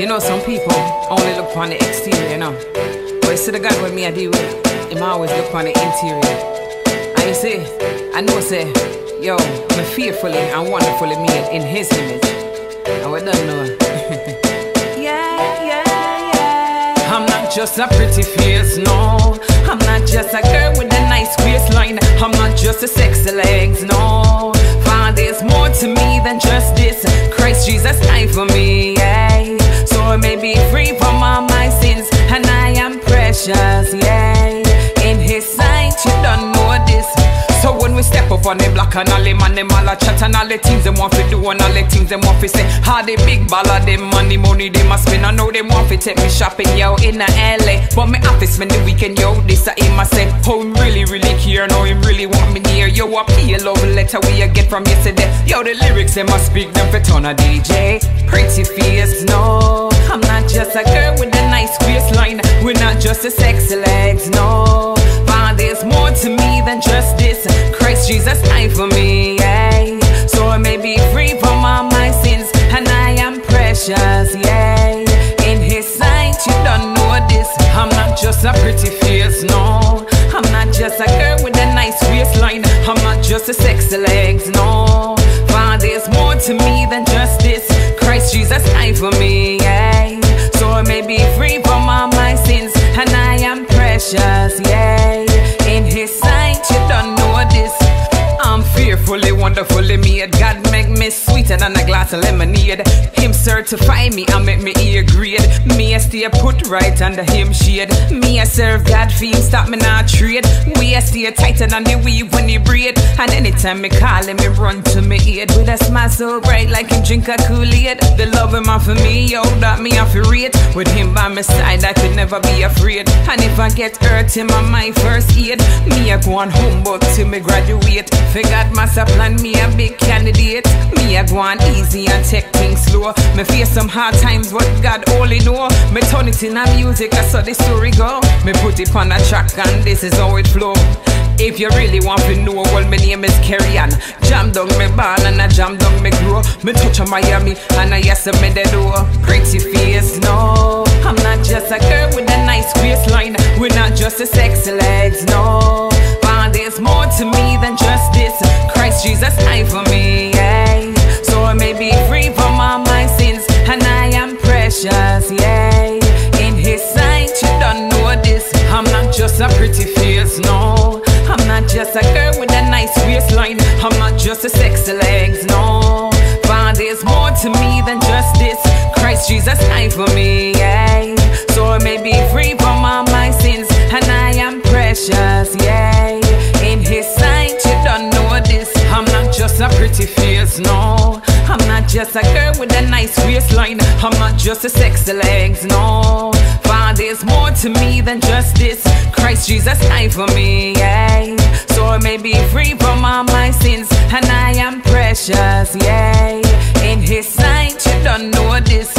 You know, some people only look on the exterior, you know. But you see the God with me I deal with, him always look on the interior. And you see, I know say, yo, I'm fearfully and wonderfully made in his image. And we don't know. Yeah. I'm not just a pretty face, no. I'm not just a girl with a nice waistline. I'm not just a sexy legs, no. For there's more to me than just this. Christ Jesus died for me, yeah. So I may be free from all my sins, and I am precious, yeah. In his sight, you don't know this. So when we step up on the block and all them and them all a chat and all the things them want to do and all the things them want to say, how the big baller them money them a spend. I know them want to take me shopping, yo, in the LA. But me have to spend the weekend, yo, this a him I say. Oh, him really care, no, him really want me near. Yo, a pay love letter we a get from yesterday. Yo, the lyrics them a speak them for ton of DJ. Pretty face, no. I'm not just a girl with a nice waistline. We're not just a sexy legs, no. But there's more to me than just this. Christ Jesus died for me, yeah. So I may be free from all my sins, and I am precious, yeah. In his sight, you don't know this. I'm not just a pretty face, no. I'm not just a girl with a nice waistline. I'm not just a sexy legs, no. For there's more to me than just this. Christ Jesus died for me, yeah. So I may be free from all my sins, and I am precious, yeah. In his sight, you don't know this. I'm fearfully, wonderfully made. God make me sweeter than a glass of lemonade. Him certify me and make me ear grade. Me I stay put right under him shade. Me I serve God for him, stop me not trade. We I stay tighter than the weave when he braid. And anytime me call him, he run to me aid. With a smile so bright like him drink a Kool-Aid. The love him off for me, yo, that me off for rate. With him by my side, I could never be afraid. And if I get hurt, him on my first aid. Me I go on homework till me graduate. God must plan me a big candidate. Me I go on easy and take things slow. Me face some hard times, but God only know. Me turn it in a music, that's how the story go. Me put it on a track and this is how it flow. If you really want to know, well, my name is Kary Diamond. Jam down me born and I jam down me grow. Me touch on Miami and I yes me the door. Pretty face, no. I'm not just a girl with a nice waistline. We're not just a sexy legs, no. But there's more to me than just this. Christ Jesus died for me, yeah. So I may be free from all my sins, and I am precious, yeah. In his sight, you don't know this. I'm not just a pretty face, no. I'm not just a girl with a nice waistline. I'm not just a sexy legs, no. But there's more to me than just this. Christ Jesus died for me, yeah. So I may be free from all my sins, and I am precious, yeah. In his sight, you don't know this. I'm not just a pretty face, no. I'm not just a girl with a nice waistline. I'm not just a sexy legs, no. For there's more to me than just this. Christ Jesus died for me, yeah. So I may be free from all my sins, and I am precious, yeah. In his sight, you don't know this.